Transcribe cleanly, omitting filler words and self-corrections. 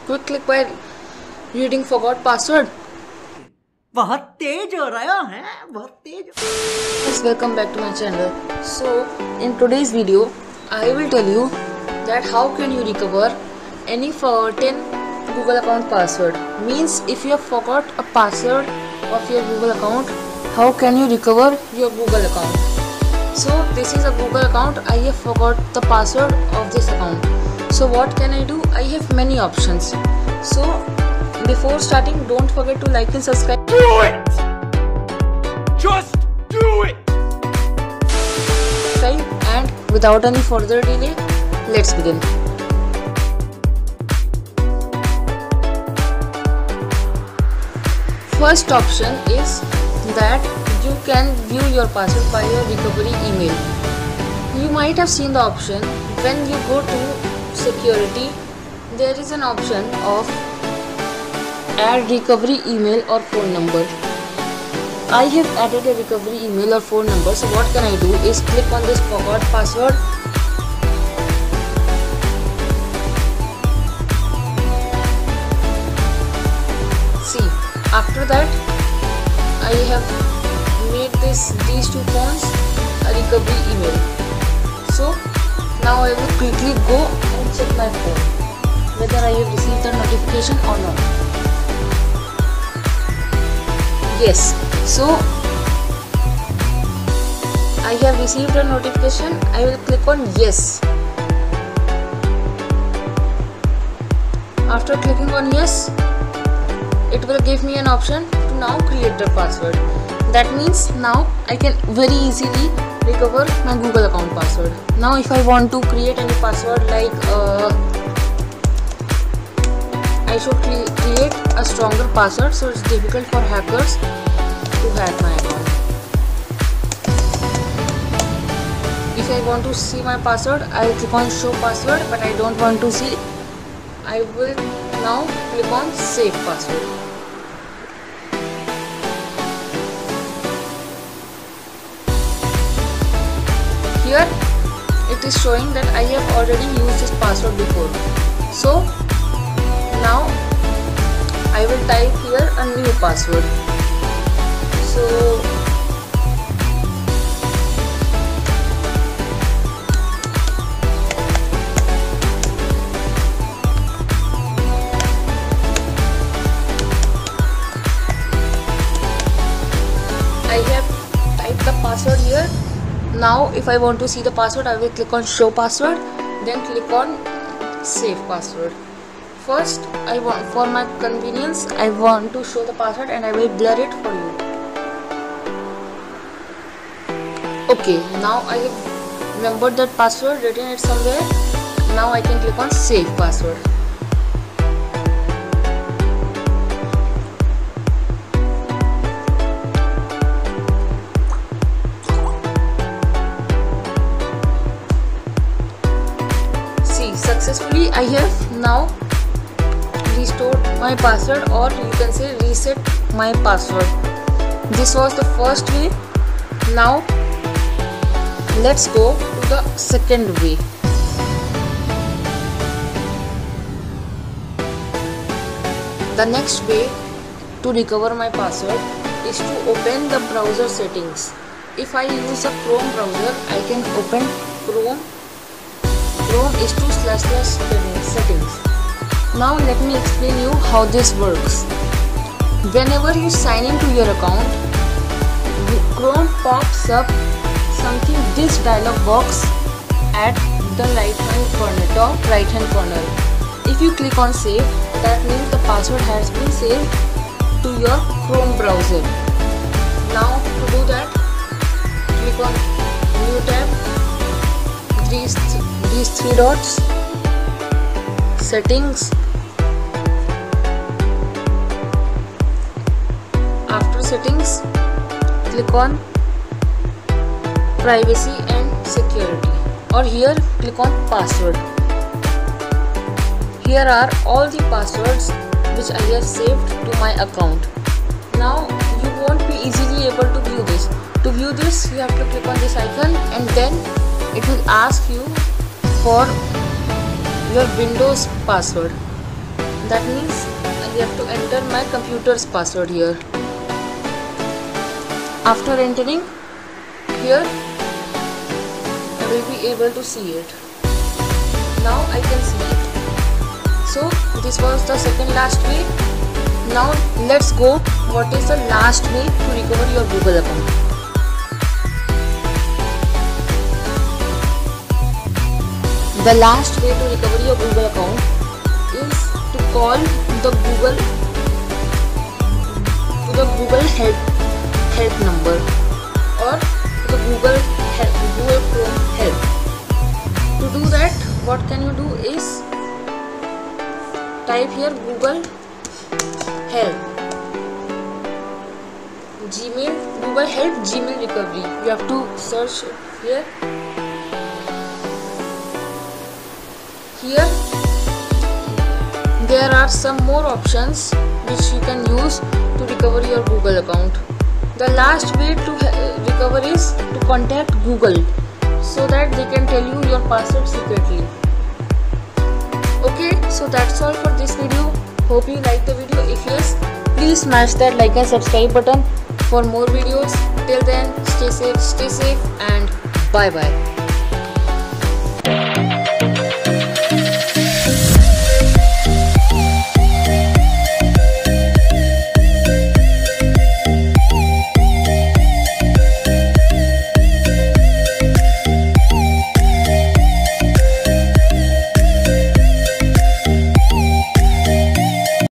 Quick click by reading forgot password. बहुत तेज हो रहा है, बहुत तेज. Yes, welcome back to my channel. So in today's video I will tell you that how can you recover any forgotten Google account password. Means if you have forgot a password of your Google account, how can you recover your Google account. So this is a Google account. I have forgot the password of this account. So what can I do? I have many options. So before starting, don't forget to like and subscribe. Do it! Just do it! And without any further delay, let's begin. First option is that you can view your password by your recovery email. You might have seen the option when you go to security. There is an option of add recovery email or phone number. I have added a recovery email or phone number. So what can I do is click on this forgot password. See, after that I have made these two phones a recovery email. So now I will quickly go and check my phone whether I have received the notification or not. Yes, so I have received a notification. I will click on yes. After clicking on yes, it will give me an option to now create the password. That means now I can very easily recover my Google account password. Now if I want to create any password like I should create a stronger password, so it's difficult for hackers to hack my account. If I want to see my password, I will click on show password, but I don't want to see. I will now click on save password. Here it is showing that I have already used this password before. So now I will type here a new password. So I have typed the password here. Now if I want to see the password, I will click on show password, then click on save password. First, for my convenience, I want to show the password and I will blur it for you. Okay, now I have remembered that password, written it somewhere. Now I can click on save password. See, successfully I have now restored my password, or you can say reset my password. This was the first way. Now let's go to the second way. The next way to recover my password is to open the browser settings. If I use a Chrome browser, I can open Chrome. Chrome is to //settings. Now let me explain you how this works. Whenever you sign into your account, Chrome pops up something, this dialog box at the top right hand corner. If you click on save, that means the password has been saved to your Chrome browser. Now to do that, click on new tab, these three dots, settings. After settings, click on privacy and security, or here click on password. Here are all the passwords which I have saved to my account. Now you won't be easily able to view this. To view this, you have to click on this icon and then it will ask you for your Windows password. That means I have to enter my computer's password here. After entering here, I will be able to see it. Now I can see it. So this was the second last way. Now let's go what is the last way to recover your Google account. The last way to recover your Google account is to call the Google help number or the Google Chrome help. To do that, what can you do is type here Google help Google help Gmail recovery. You have to search here. Here there are some more options which you can use to recover your Google account. The last way to recover is to contact Google so that they can tell you your password secretly. Okay, so that's all for this video. Hope you like the video. If yes, please smash that like and subscribe button for more videos. Till then, stay safe and bye bye.